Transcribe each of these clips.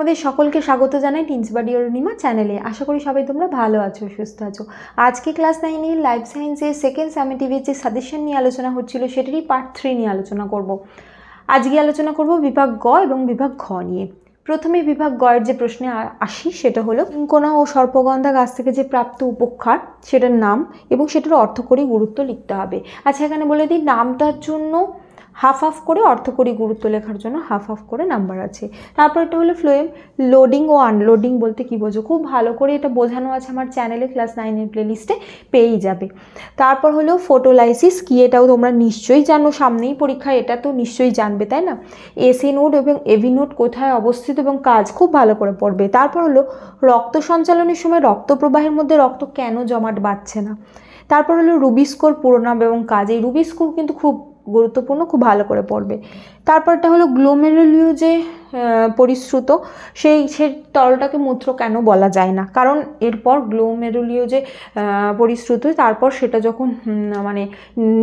তোমাদের সকলকে স্বাগত জানাই টিনস বাডি অরুণিমা চ্যানেলে। আশা করি সবাই তোমরা ভালো আছো, সুস্থ আছো। আজকে ক্লাস 9 লাইফ সায়েন্সের সেকেন্ড সামেটিভের যে সাজেশন নিয়ে আলোচনা হচ্ছিল সেটারই পার্ট 3 নিয়ে আলোচনা করব। আজকে আলোচনা করব বিভাগ গ এবং বিভাগ ঘ নিয়ে। প্রথমে বিভাগ গ এর যে প্রশ্নে আসি সেটা হলো কিঙ্কনা ও সর্পগন্ধা গাছ থেকে যে প্রাপ্ত উপক্ষার সেটার নাম এবং সেটার অর্থকরী গুরুত্ব লিখতে হবে। আচ্ছা, এখানে বলে দিই নামটার জন্য হাফ হাফ করে, অর্থকরী গুরুত্ব লেখার জন্য হাফ হাফ করে নাম্বার আছে। তারপর এটা হলো ফ্লোয়েম লোডিং ও আনলোডিং বলতে কী বোঝো, খুব ভালো করে এটা বোঝানো আছে আমার চ্যানেলে ক্লাস 9 প্লেলিস্টে পেয়েই যাবে। তারপর হলো ফটোলাইসিস কি, এটাও তোমরা নিশ্চয়ই জানো, সামনেই পরীক্ষা, এটা তো নিশ্চয়ই জানবে তাই না। এসি নোড এবং এভি নোড কোথায় অবস্থিত এবং কাজ খুব ভালো করে পড়বে। তারপর হলো রক্ত সঞ্চালনের সময় রক্ত প্রবাহের মধ্যে রক্ত কেন জমাট বাঁধছে না। তারপর হলো রুবি স্কোর পুরোনাম এবং কাজ, এই রুবি স্কোর কিন্তু খুব গুরুত্বপূর্ণ, খুব ভালো করে পড়বে। তারপরটা হলো গ্লোমেরুলীয় যে পরিশ্রুত সেই তরলটাকে মূত্র কেন বলা যায় না, কারণ এরপর গ্লোমেরুলীয় যে পরিশ্রুত তারপর সেটা যখন মানে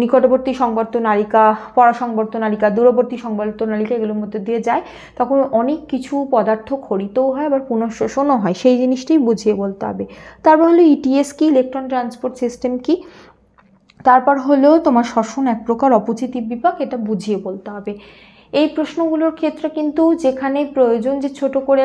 নিকটবর্তী সংবর্ত নালিকা, পরাসংবর্ত নালিকা, দূরবর্তী সংবর্ত নালিকা এগুলোর মধ্যে দিয়ে যায়, তখন অনেক কিছু পদার্থ ক্ষরিতও হয় আবার পুনঃশোষণও হয়, সেই জিনিসটাই বুঝিয়ে বলতে হবে। তারপর হলো ইটিএস কি, ইলেকট্রন ট্রান্সপোর্ট সিস্টেম কি। তারপর হলো তোমার শ্বসন এক প্রকার অপচিতি বিপাক, এটা বুঝিয়ে বলতে হবে। এই প্রশ্নগুলোর ক্ষেত্রে কিন্তু যেখানে প্রয়োজন যে ছোট করে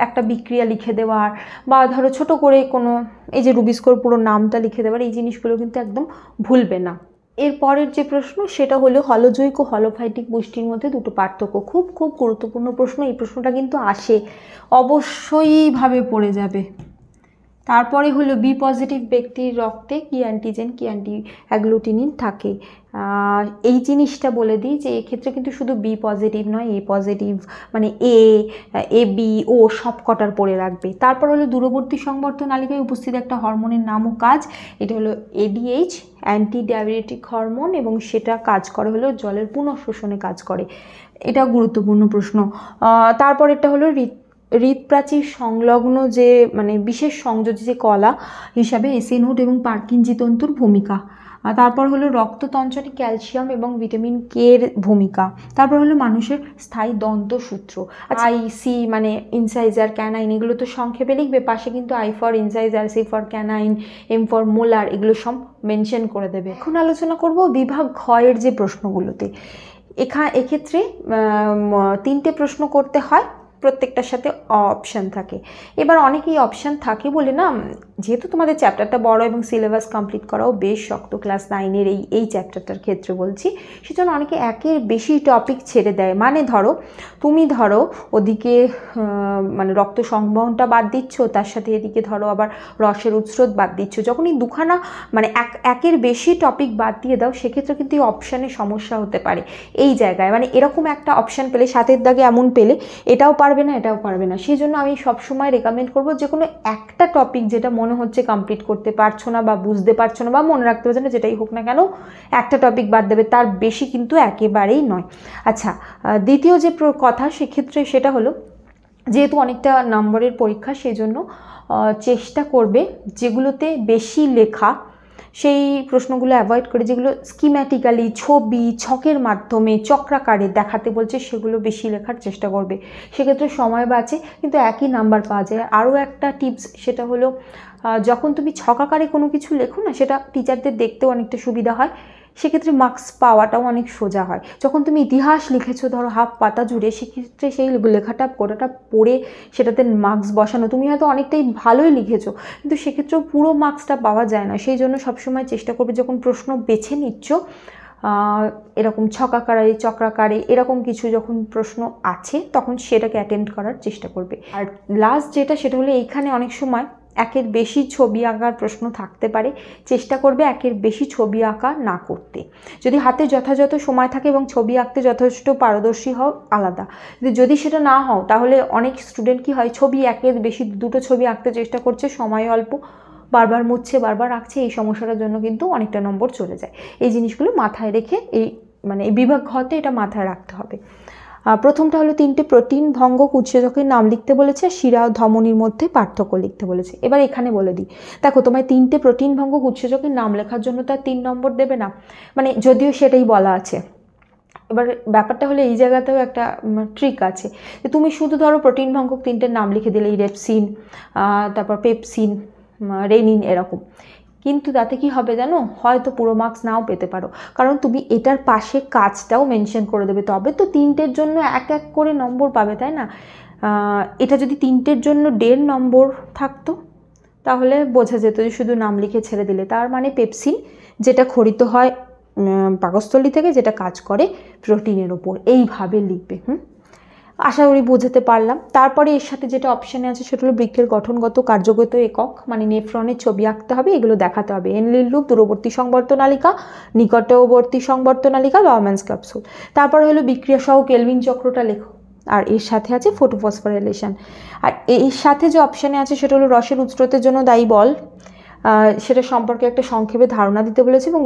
একটা বিক্রিয়া লিখে দেওয়ার বা ধরো ছোট করে কোনো এই যে রুবি স্কোর পুরো নামটা লিখে দেওয়ার, এই জিনিসগুলো কিন্তু একদম ভুলবে না। এরপরের যে প্রশ্ন সেটা হলো হলোজৈক ও হলোফাইটিক পুষ্টির মধ্যে দুটো পার্থক্য, খুব খুব গুরুত্বপূর্ণ প্রশ্ন। এই প্রশ্নটা কিন্তু আসে, অবশ্যই ভাবে পড়ে যাবে। তারপরে হলো বি পজিটিভ ব্যক্তির রক্তে কি অ্যান্টিজেন কি অ্যান্টি অ্যাগ্লুটিনিন থাকে। এই জিনিসটা বলে দিই যে এক্ষেত্রে কিন্তু শুধু বি পজিটিভ নয়, এ পজিটিভ মানে এ বি ও সব কটার পড়ে রাখবে। তারপর হলো দূরবর্তী সংবর্ত নালিকায় উপস্থিত একটা হরমোনের নাম ও কাজ, এটা হলো এডিএইচ, অ্যান্টি ডায়াবেটিক হরমোন, এবং সেটা কাজ করে হলো জলের পুনঃশোষণে কাজ করে, এটা গুরুত্বপূর্ণ প্রশ্ন। তারপর এটা হলো হৃদপ্রাচীর সংলগ্ন যে মানে বিশেষ সংযোজী যে কলা হিসাবে এসি নোড এবং পার্কিনজি তন্তুর ভূমিকা। তারপর হলো রক্ততঞ্চনে ক্যালসিয়াম এবং ভিটামিন কে এর ভূমিকা। তারপর হলো মানুষের স্থায়ী দন্তসূত্র, আইসি মানে ইনসাইজার, ক্যানাইন, এগুলো তো সংক্ষেপে লিখবে, পাশে কিন্তু I for incisor, C for canine, M for molar, এগুলো সব মেনশন করে দেবে। এখন আলোচনা করব বিভাগ ঘ এর যে প্রশ্নগুলোতে। এক্ষেত্রে 3টে প্রশ্ন করতে হয়, প্রত্যেকটার সাথে অপশান থাকে। এবার অনেকেই অপশান থাকে বলে না, যেহেতু তোমাদের চ্যাপ্টারটা বড় এবং সিলেবাস কমপ্লিট করাও বেশ শক্ত ক্লাস 9 এই চ্যাপ্টারটার ক্ষেত্রে বলছি, সেজন্য অনেকে একের বেশি টপিক ছেড়ে দেয়। মানে তুমি ধরো ওদিকে মানে রক্ত সংবহনটা বাদ দিচ্ছ, তার সাথে এদিকে ধরো আবার রসের উৎস্রোত বাদ দিচ্ছ, যখন এই দুখানা মানে একের বেশি টপিক বাদ দিয়ে দাও, সেক্ষেত্রে কিন্তু এই অপশানে সমস্যা হতে পারে। এই জায়গায় মানে এরকম একটা অপশান পেলে, সাতের দাগে এমন পেলে এটাও পারবে না এটাও পারবে না, সেই জন্য আমি সবসময় রেকমেন্ড করবো যে কোনো একটা টপিক যেটা মনে হচ্ছে কমপ্লিট করতে পারছো না বা বুঝতে পারছো না বা মনে রাখতে পারছো না, যেটাই হোক না কেন একটা টপিক বাদ দেবে, তার বেশি কিন্তু একেবারেই নয়। আচ্ছা, দ্বিতীয় যে কথা সেক্ষেত্রে সেটা হলো যেহেতু অনেকটা নম্বরের পরীক্ষা, সেই জন্য চেষ্টা করবে যেগুলোতে বেশি লেখা সেই প্রশ্নগুলো অ্যাভয়েড করে, যেগুলো স্কিম্যাটিক্যালি ছবি ছকের মাধ্যমে চক্রাকারে দেখাতে বলছে সেগুলো বেশি লেখার চেষ্টা করবে, সেক্ষেত্রে সময় বাঁচে কিন্তু একই নাম্বার পাওয়া যায়। আরও একটা টিপস সেটা হলো যখন তুমি ছকাকারে কোনো কিছু লেখো না, সেটা টিচারদের দেখতেও অনেকটা সুবিধা হয়, সেক্ষেত্রে মার্কস পাওয়াটাও অনেক সোজা হয়। যখন তুমি ইতিহাস লিখেছো ধরো হাফ পাতা জুড়ে, সেক্ষেত্রে সেই লেখাটা গোটাটা পড়ে সেটাতে মার্কস বসানো, তুমি হয়তো অনেকটাই ভালোই লিখেছো কিন্তু সেক্ষেত্রেও পুরো মার্কসটা পাওয়া যায় না। সেই জন্য সবসময় চেষ্টা করবে যখন প্রশ্ন বেছে নিচ্ছ এরকম ছকাকারে চক্রাকারে এরকম কিছু যখন প্রশ্ন আছে তখন সেটাকে অ্যাটেন্ড করার চেষ্টা করবে। আর লাস্ট যেটা সেটা হলো এইখানে অনেক সময় একের বেশি ছবি আঁকার প্রশ্ন থাকতে পারে, চেষ্টা করবে একের বেশি ছবি আঁকা না করতে। যদি হাতে যথাযথ সময় থাকে এবং ছবি আঁকতে যথেষ্ট পারদর্শী হও আলাদা, যদি সেটা না হও তাহলে অনেক স্টুডেন্ট কি হয় ছবি একের বেশি দুটো ছবি আঁকতে চেষ্টা করছে, সময় অল্প, বারবার মুছছে বারবার আঁকছে, এই সমস্যাটার জন্য কিন্তু অনেকটা নম্বর চলে যায়। এই জিনিসগুলো মাথায় রেখে এই বিভাগ ঘতে এটা মাথায় রাখতে হবে। প্রথমটা হলো 3টে প্রোটিন ভঙ্গক উৎসেচকের নাম লিখতে বলেছে, শিরা ও ধমনির মধ্যে পার্থক্য লিখতে বলেছে। এবার এখানে বলে দিই, দেখো তোমায় 3টে প্রোটিন ভঙ্গক উৎসেচকের নাম লেখার জন্য তার 3 নম্বর দেবে না, মানে যদিও সেটাই বলা আছে, এবার ব্যাপারটা হলো এই জায়গাতেও একটা ট্রিক আছে, যে তুমি শুধু ধরো প্রোটিন ভঙ্গক 3টের নাম লিখে দিলে, রেপসিন, তারপর পেপসিন, রেনিন, এরকম। কিন্তু তাতে কি হবে জানো, হয়তো পুরো মার্কস নাও পেতে পারো, কারণ তুমি এটার পাশে কাজটাও মেনশন করে দেবে, তবে তো 3টের জন্য এক এক করে নম্বর পাবে, তাই না? এটা যদি 3টের জন্য 1.5 নম্বর থাকতো তাহলে বোঝা যেত যে শুধু নাম লিখে ছেড়ে দিলে। তার মানে পেপসিন, যেটা খরিত হয় পাকস্থলী থেকে, যেটা কাজ করে প্রোটিনের ওপর, এইভাবে লিখবে। আশা করি বোঝাতে পারলাম। তারপরে এর সাথে যেটা অপশানে আছে সেটা হলো বৃক্কের গঠনগত কার্যগত একক, মানে নেফ্রনের ছবি আঁকতে হবে, এগুলো দেখাতে হবে। এনলিল লুপ, দূরবর্তী সংবর্তনালিকা, নিকটবর্তী সংবর্তনালিকা, বাউম্যানস ক্যাপসুল। তারপর হলো বিক্রিয়া সহ কেলভিন চক্রটা লেখো, আর এর সাথে আছে ফটোফসফোরাইলেশন। আর এর সাথে যে অপশানে আছে সেটা হলো রসের উৎস্রোতের জন্য দায়ী বল, সেটা সম্পর্কে একটা সংক্ষেপে ধারণা দিতে বলেছে, এবং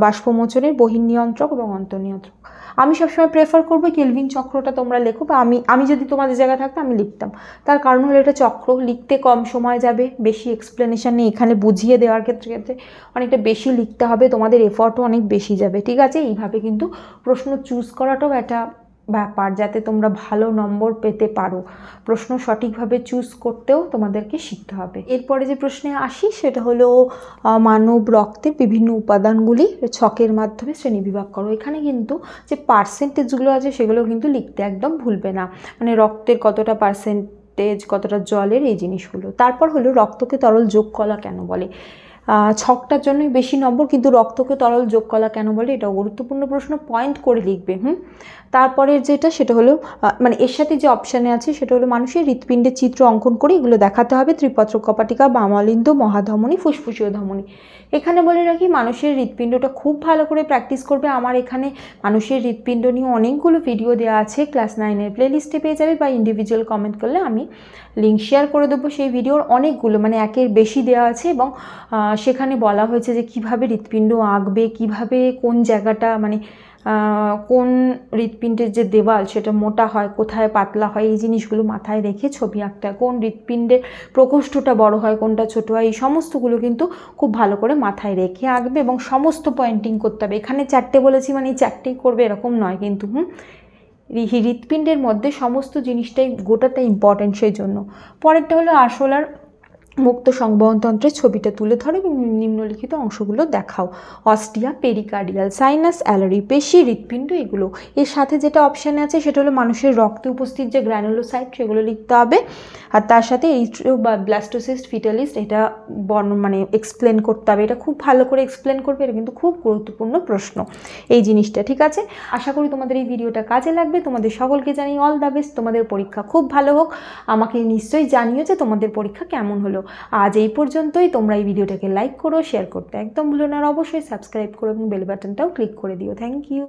বাষ্পমোচনের বহির্নিয়ন্ত্রক এবং অন্তর্নিয়ন্ত্রক। আমি সবসময় প্রেফার করবো কেলভিন চক্রটা তোমরা লেখো, বা আমি যদি তোমাদের জায়গায় থাকতো আমি লিখতাম। তার কারণ হলো এটা চক্র, লিখতে কম সময় যাবে, বেশি এক্সপ্লেনেশন নেই এখানে, বুঝিয়ে দেওয়ার ক্ষেত্রে অনেকটা বেশি লিখতে হবে, তোমাদের এফর্টও অনেক বেশি যাবে, ঠিক আছে? এইভাবে কিন্তু প্রশ্ন চুজ করাটাও একটা ব্যাপার, যাতে তোমরা ভালো নম্বর পেতে পারো। প্রশ্ন সঠিকভাবে চুজ করতেও তোমাদেরকে শিখতে হবে। এরপরে যে প্রশ্নে আসি সেটা হলো মানব রক্তের বিভিন্ন উপাদানগুলি ছকের মাধ্যমে শ্রেণীবিভাগ করো। এখানে কিন্তু যে পার্সেন্টেজগুলো আছে সেগুলো কিন্তু লিখতে একদম ভুলবে না, মানে রক্তের কতটা পার্সেন্টেজ, কতটা জলের, এই জিনিসগুলো। তারপর হলো রক্তকে তরল যোগ কলা কেন বলে। ছকটার জন্যই বেশি নম্বর, কিন্তু রক্তকে তরল যোগ কলা কেন বলে এটাও গুরুত্বপূর্ণ প্রশ্ন, পয়েন্ট করে লিখবে। তারপরের যেটা সেটা হলো মানে এর সাথে যে অপশানে আছে সেটা হলো মানুষের হৃৎপিণ্ডের চিত্র অঙ্কন করে এগুলো দেখাতে হবে। ত্রিপত্র কপাটিকা, বামালিন্দ, মহাধমনী, ফুসফুসীয় ধমনী। এখানে বলে রাখি মানুষের হৃৎপিণ্ডটা খুব ভালো করে প্র্যাকটিস করবে। আমার এখানে মানুষের হৃৎপিণ্ড নিয়ে অনেকগুলো ভিডিও দেওয়া আছে, ক্লাস 9-এর প্লেলিস্টে পেয়ে যাবে, বা ইন্ডিভিজুয়াল কমেন্ট করলে আমি লিঙ্ক শেয়ার করে দেবো। সেই ভিডিওর অনেকগুলো, মানে একের বেশি দেওয়া আছে, এবং সেখানে বলা হয়েছে যে কিভাবে হৃৎপিণ্ড আঁকবে, কিভাবে কোন জায়গাটা, মানে কোন হৃৎপিণ্ডের যে দেওয়াল সেটা মোটা হয়, কোথায় পাতলা হয়, এই জিনিসগুলো মাথায় রেখে ছবি আঁকতে হয়। কোন হৃৎপিণ্ডের প্রকোষ্ঠটা বড় হয়, কোনটা ছোটো হয়, এই সমস্তগুলো কিন্তু খুব ভালো করে মাথায় রেখে আঁকবে, এবং সমস্ত পয়েন্টিং করতে হবে। এখানে 4টে বলেছি মানে 4টেই করবে এরকম নয় কিন্তু। হৃৎপিণ্ডের মধ্যে সমস্ত জিনিসটাই, গোটাটা ইম্পর্টেন্ট, সেই জন্য। পরেরটা হলো আরশোলার মুক্ত সংবহনতন্ত্রের ছবিটা তুলে ধরো এবং নিম্নলিখিত অংশগুলো দেখাও। অস্টিয়া, পেরিকার্ডিয়াল, সাইনাস, অ্যালারি, পেশি, হৃৎপিণ্ড, এগুলো। এর সাথে যেটা অপশানে আছে সেটা হলো মানুষের রক্তে উপস্থিত যে গ্র্যানুলোসাইট, সেগুলো লিখতে হবে। আর তার সাথে এরিথ্রো বা ব্লাস্টোসিস্ট ফিটালিস্ট, এটা মানে এক্সপ্লেন করতে হবে। এটা খুব ভালো করে এক্সপ্লেন করবে, এটা কিন্তু খুব গুরুত্বপূর্ণ প্রশ্ন এই জিনিসটা, ঠিক আছে? আশা করি তোমাদের এই ভিডিওটা কাজে লাগবে। তোমাদের সকলকে জানাই অল দ্য বেস্ট, তোমাদের পরীক্ষা খুব ভালো হোক। আমাকে নিশ্চয়ই জানিও যে তোমাদের পরীক্ষা কেমন হলো। আজ এই পর্যন্তই। তোমরা এই ভিডিওটাকে লাইক করো, শেয়ার করতে একদম ভুলো না, আর অবশ্যই সাবস্ক্রাইব করো এবং বেল বাটনটাও ক্লিক করে দিও। Thank you.